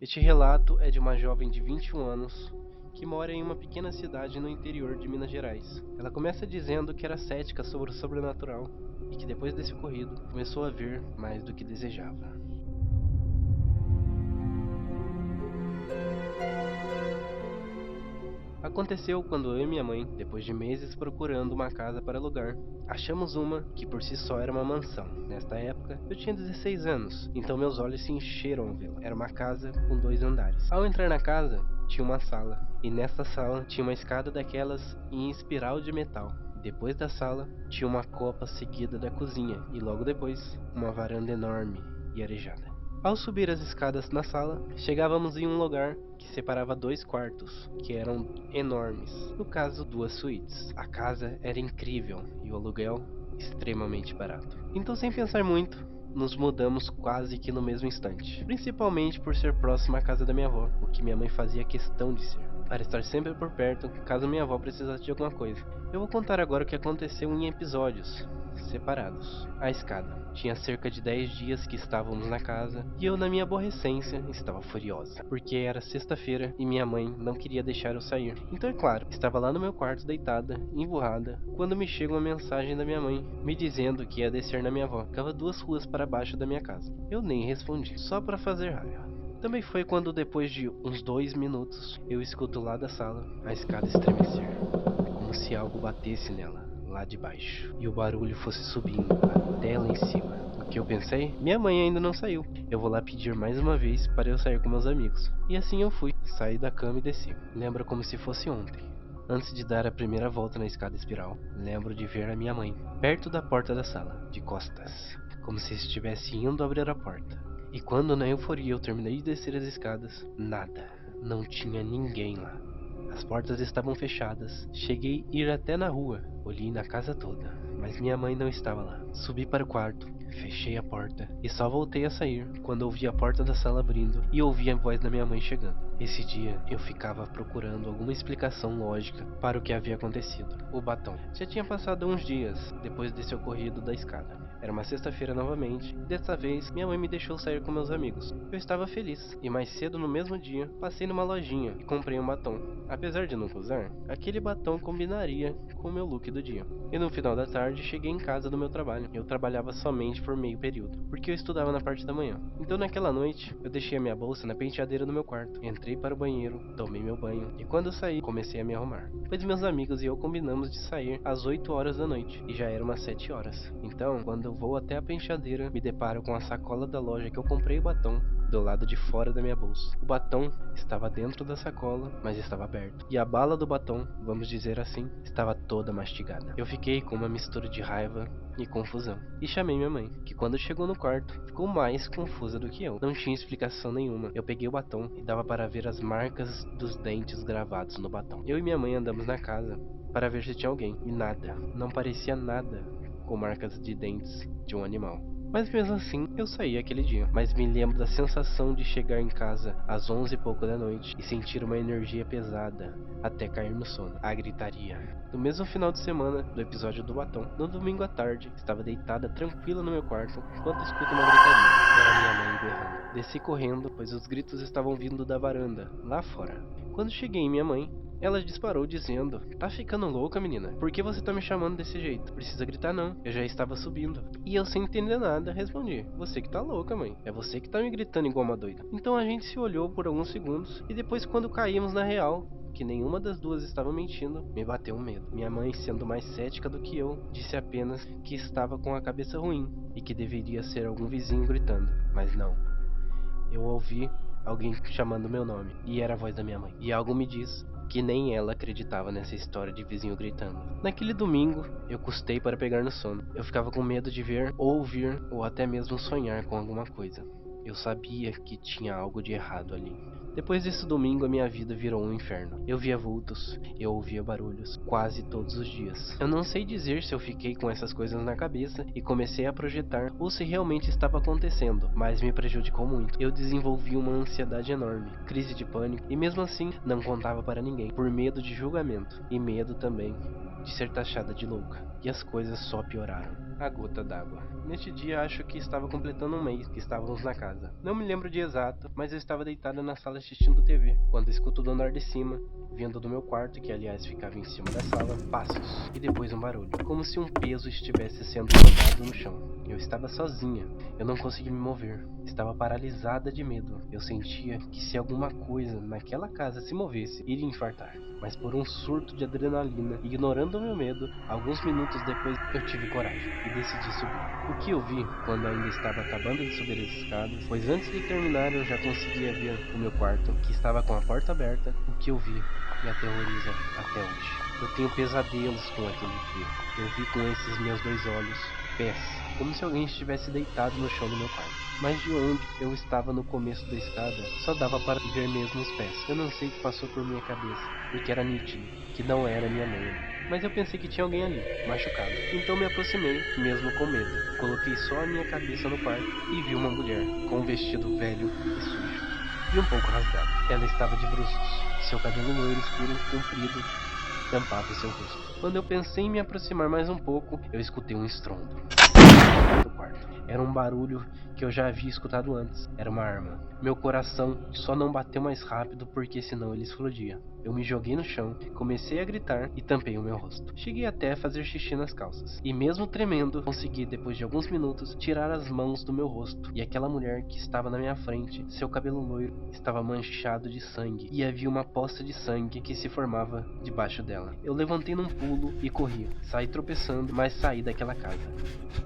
Este relato é de uma jovem de 21 anos que mora em uma pequena cidade no interior de Minas Gerais. Ela começa dizendo que era cética sobre o sobrenatural e que depois desse ocorrido começou a ver mais do que desejava. Aconteceu quando eu e minha mãe, depois de meses procurando uma casa para alugar, achamos uma que por si só era uma mansão. Nesta época, eu tinha 16 anos, então meus olhos se encheram ao vê-la. Era uma casa com 2 andares. Ao entrar na casa, tinha uma sala, e nesta sala tinha uma escada daquelas em espiral de metal. Depois da sala, tinha uma copa seguida da cozinha, e logo depois, uma varanda enorme e arejada. Ao subir as escadas na sala, chegávamos em um lugar que separava 2 quartos, que eram enormes, no caso 2 suítes. A casa era incrível e o aluguel extremamente barato. Então, sem pensar muito, nos mudamos quase que no mesmo instante, principalmente por ser próxima à casa da minha avó, o que minha mãe fazia questão de ser, para estar sempre por perto caso minha avó precisasse de alguma coisa. Eu vou contar agora o que aconteceu em episódios separados. A escada. Tinha cerca de 10 dias que estávamos na casa e eu, na minha aborrecência, estava furiosa, porque era sexta-feira e minha mãe não queria deixar eu sair. Então, é claro, estava lá no meu quarto deitada, emburrada, quando me chega uma mensagem da minha mãe me dizendo que ia descer na minha avó. Ficava 2 ruas para baixo da minha casa. Eu nem respondi, só para fazer raiva. Também foi quando, depois de uns 2 minutos, eu escuto lá da sala a escada estremecer, como se algo batesse nela, lá de baixo, e o barulho fosse subindo até lá em cima. O que eu pensei? Minha mãe ainda não saiu. Eu vou lá pedir mais uma vez para eu sair com meus amigos. E assim eu fui, saí da cama e desci. Lembro como se fosse ontem. Antes de dar a primeira volta na escada espiral, lembro de ver a minha mãe, perto da porta da sala, de costas, como se estivesse indo abrir a porta. E quando na euforia eu terminei de descer as escadas, nada, não tinha ninguém lá. As portas estavam fechadas. Cheguei a ir até na rua. Olhei na casa toda, mas minha mãe não estava lá. Subi para o quarto, fechei a porta e só voltei a sair quando ouvi a porta da sala abrindo e ouvi a voz da minha mãe chegando. Esse dia eu ficava procurando alguma explicação lógica para o que havia acontecido. O batom. Já tinha passado uns dias depois desse ocorrido da escada. Era uma sexta-feira novamente, e dessa vez minha mãe me deixou sair com meus amigos. Eu estava feliz, e mais cedo no mesmo dia, passei numa lojinha e comprei um batom. Apesar de nunca usar, aquele batom combinaria com o meu look do dia. E no final da tarde cheguei em casa do meu trabalho. Eu trabalhava somente por meio período, porque eu estudava na parte da manhã. Então naquela noite, eu deixei a minha bolsa na penteadeira do meu quarto. Entrei para o banheiro, tomei meu banho, e quando eu saí, comecei a me arrumar. Pois meus amigos e eu combinamos de sair às 8 horas da noite, e já eram umas 7 horas. Então, quando eu vou até a penteadeira, me deparo com a sacola da loja que eu comprei o batom do lado de fora da minha bolsa. O batom estava dentro da sacola, mas estava aberto. E a bala do batom, vamos dizer assim, estava toda mastigada. Eu fiquei com uma mistura de raiva e confusão. E chamei minha mãe, que quando chegou no quarto, ficou mais confusa do que eu. Não tinha explicação nenhuma. Eu peguei o batom e dava para ver as marcas dos dentes gravados no batom. Eu e minha mãe andamos na casa para ver se tinha alguém. E nada, não parecia nada com marcas de dentes de um animal. Mas mesmo assim, eu saí aquele dia. Mas me lembro da sensação de chegar em casa às 11 e pouco da noite e sentir uma energia pesada até cair no sono. A gritaria. No mesmo final de semana do episódio do batom, no domingo à tarde, estava deitada tranquila no meu quarto enquanto escuto uma gritaria. Era minha mãe berrando. Desci correndo, pois os gritos estavam vindo da varanda, lá fora. Quando cheguei em minha mãe, ela disparou dizendo: "Tá ficando louca, menina? Por que você tá me chamando desse jeito? Precisa gritar não. Eu já estava subindo." E eu, sem entender nada, respondi: "Você que tá louca, mãe. É você que tá me gritando igual uma doida." Então a gente se olhou por alguns segundos e depois, quando caímos na real, que nenhuma das duas estava mentindo, me bateu um medo. Minha mãe, sendo mais cética do que eu, disse apenas que estava com a cabeça ruim e que deveria ser algum vizinho gritando. Mas não. Eu ouvi alguém chamando meu nome, e era a voz da minha mãe. E algo me diz que nem ela acreditava nessa história de vizinho gritando. Naquele domingo, eu custei para pegar no sono. Eu ficava com medo de ver, ou ouvir, ou até mesmo sonhar com alguma coisa. Eu sabia que tinha algo de errado ali. Depois desse domingo, a minha vida virou um inferno. Eu via vultos, eu ouvia barulhos, quase todos os dias. Eu não sei dizer se eu fiquei com essas coisas na cabeça e comecei a projetar, ou se realmente estava acontecendo, mas me prejudicou muito. Eu desenvolvi uma ansiedade enorme, crise de pânico, e mesmo assim não contava para ninguém, por medo de julgamento, e medo também de ser taxada de louca. E as coisas só pioraram. A gota d'água. Neste dia, acho que estava completando um mês que estávamos na casa. casa. Não me lembro de exato, mas eu estava deitada na sala assistindo TV, quando escuto do andar de cima, vindo do meu quarto, que aliás ficava em cima da sala, passos e depois um barulho, como se um peso estivesse sendo jogado no chão. Eu estava sozinha, eu não conseguia me mover, estava paralisada de medo. Eu sentia que se alguma coisa naquela casa se movesse, iria infartar. Mas por um surto de adrenalina, ignorando o meu medo, alguns minutos depois eu tive coragem e decidi subir. O que eu vi quando ainda estava acabando de subir as escadas, pois antes de terminar eu já conseguia ver o meu quarto, que estava com a porta aberta. O que eu vi me aterroriza até hoje. Eu tenho pesadelos com aquele dia. Eu vi com esses meus 2 olhos pés, como se alguém estivesse deitado no chão do meu quarto. Mas de onde eu estava no começo da escada, só dava para ver mesmo os pés. Eu não sei o que passou por minha cabeça, porque era nítido que não era minha mãe ali. Mas eu pensei que tinha alguém ali, machucado. Então me aproximei, mesmo com medo. Coloquei só a minha cabeça no quarto e vi uma mulher com um vestido velho e sujo, e um pouco rasgado. Ela estava de bruços. Seu cabelo loiro escuro, comprido, tampava seu rosto. Quando eu pensei em me aproximar mais um pouco, eu escutei um estrondo do quarto. Era um barulho que eu já havia escutado antes. Era uma arma. Meu coração só não bateu mais rápido porque senão ele explodia. Eu me joguei no chão, comecei a gritar e tampei o meu rosto. Cheguei até a fazer xixi nas calças. E mesmo tremendo, consegui, depois de alguns minutos, tirar as mãos do meu rosto. E aquela mulher que estava na minha frente, seu cabelo loiro estava manchado de sangue. E havia uma poça de sangue que se formava debaixo dela. Eu levantei num pulo e corri. Saí tropeçando, mas saí daquela casa.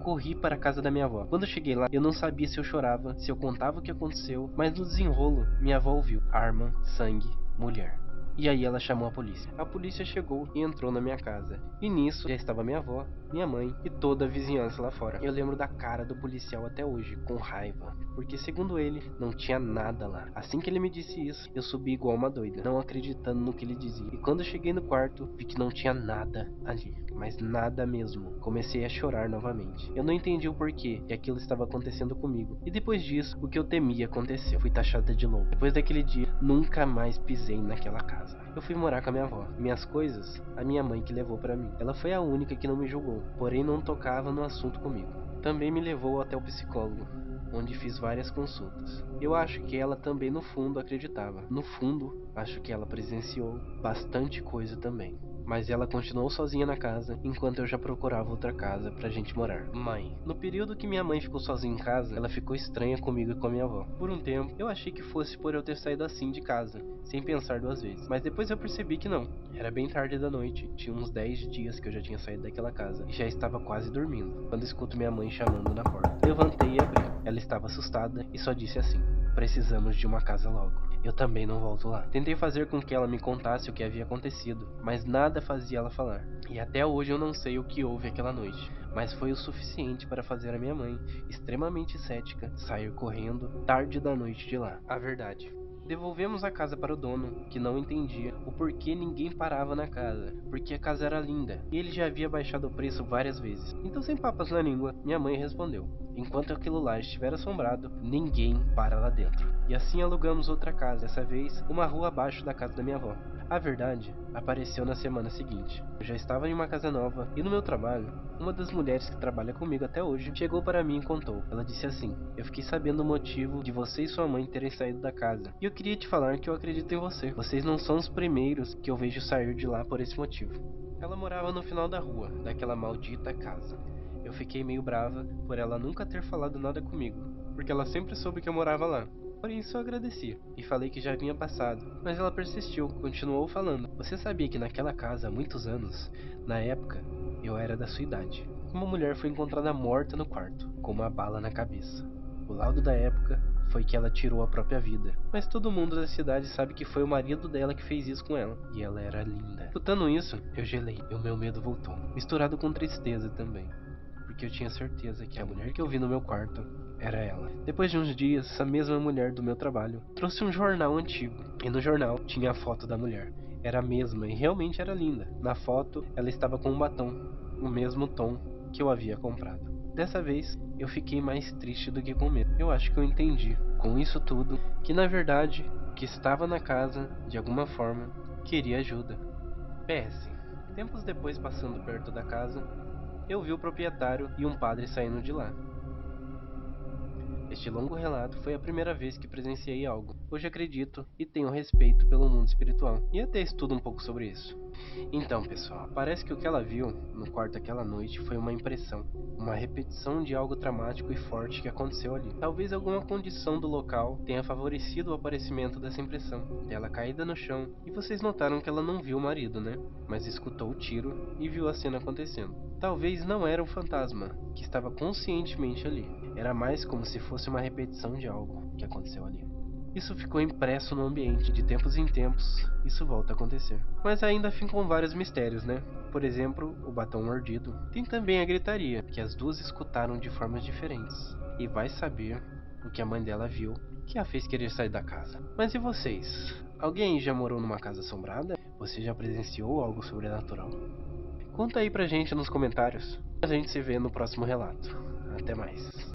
Corri para a casa da minha avó. Quando cheguei lá, eu não sabia se eu chorava, se eu contava o que aconteceu, mas no desenrolo, minha avó ouviu: arma, sangue, mulher. E aí ela chamou a polícia. A polícia chegou e entrou na minha casa. E nisso já estava minha avó, minha mãe e toda a vizinhança lá fora. Eu lembro da cara do policial até hoje, com raiva, porque segundo ele, não tinha nada lá. Assim que ele me disse isso, eu subi igual uma doida, não acreditando no que ele dizia. E quando eu cheguei no quarto, vi que não tinha nada ali, mas nada mesmo. Comecei a chorar novamente. Eu não entendi o porquê que aquilo estava acontecendo comigo. E depois disso, o que eu temia aconteceu. Fui taxada de louco. Depois daquele dia, nunca mais pisei naquela casa. Eu fui morar com a minha avó. Minhas coisas, a minha mãe que levou pra mim. Ela foi a única que não me julgou, porém não tocava no assunto comigo. Também me levou até o psicólogo, onde fiz várias consultas. Eu acho que ela também no fundo acreditava. No fundo, acho que ela presenciou bastante coisa também. Mas ela continuou sozinha na casa, enquanto eu já procurava outra casa pra gente morar. Mãe. No período que minha mãe ficou sozinha em casa, ela ficou estranha comigo e com a minha avó. Por um tempo, eu achei que fosse por eu ter saído assim de casa, sem pensar 2 vezes. Mas depois eu percebi que não. Era bem tarde da noite, tinha uns 10 dias que eu já tinha saído daquela casa, e já estava quase dormindo, quando escuto minha mãe chamando na porta. Levantei e abri. Ela estava assustada e só disse assim: precisamos de uma casa logo. Eu também não volto lá. Tentei fazer com que ela me contasse o que havia acontecido, mas nada fazia ela falar. E até hoje eu não sei o que houve aquela noite, mas foi o suficiente para fazer a minha mãe, extremamente cética, sair correndo tarde da noite de lá. A verdade. Devolvemos a casa para o dono, que não entendia o porquê ninguém parava na casa, porque a casa era linda e ele já havia baixado o preço várias vezes. Então, sem papas na língua, minha mãe respondeu: enquanto aquilo lá estiver assombrado, ninguém para lá dentro. E assim alugamos outra casa, dessa vez uma rua abaixo da casa da minha avó. A verdade apareceu na semana seguinte. Eu já estava em uma casa nova e no meu trabalho, uma das mulheres que trabalha comigo até hoje chegou para mim e contou. Ela disse assim: eu fiquei sabendo o motivo de você e sua mãe terem saído da casa. E eu queria te falar que eu acredito em você. Vocês não são os primeiros que eu vejo sair de lá por esse motivo. Ela morava no final da rua, daquela maldita casa. Eu fiquei meio brava por ela nunca ter falado nada comigo, porque ela sempre soube que eu morava lá. Porém, só agradeci e falei que já vinha passado, mas ela persistiu, continuou falando. Você sabia que naquela casa há muitos anos, na época, eu era da sua idade. Uma mulher foi encontrada morta no quarto, com uma bala na cabeça. O laudo da época foi que ela tirou a própria vida, mas todo mundo da cidade sabe que foi o marido dela que fez isso com ela, e ela era linda. Escutando isso, eu gelei e o meu medo voltou, misturado com tristeza também, porque eu tinha certeza que a mulher que eu vi no meu quarto era ela. Depois de uns dias, essa mesma mulher do meu trabalho trouxe um jornal antigo, e no jornal tinha a foto da mulher. Era a mesma e realmente era linda. Na foto, ela estava com um batom, o mesmo tom que eu havia comprado. Dessa vez, eu fiquei mais triste do que com medo. Eu acho que eu entendi, com isso tudo, que na verdade, o que estava na casa, de alguma forma, queria ajuda. PS. Tempos depois, passando perto da casa, eu vi o proprietário e um padre saindo de lá. Este longo relato foi a primeira vez que presenciei algo. Hoje acredito e tenho respeito pelo mundo espiritual, e até estudo um pouco sobre isso. Então, pessoal, parece que o que ela viu no quarto aquela noite foi uma impressão, uma repetição de algo traumático e forte que aconteceu ali. Talvez alguma condição do local tenha favorecido o aparecimento dessa impressão, dela caída no chão, e vocês notaram que ela não viu o marido, né? Mas escutou o tiro e viu a cena acontecendo. Talvez não era um fantasma que estava conscientemente ali, era mais como se fosse uma repetição de algo que aconteceu ali. Isso ficou impresso no ambiente, de tempos em tempos, isso volta a acontecer. Mas ainda ficam vários mistérios, né? Por exemplo, o batom mordido. Tem também a gritaria, que as duas escutaram de formas diferentes. E vai saber o que a mãe dela viu, que a fez querer sair da casa. Mas e vocês? Alguém já morou numa casa assombrada? Você já presenciou algo sobrenatural? Conta aí pra gente nos comentários. A gente se vê no próximo relato. Até mais.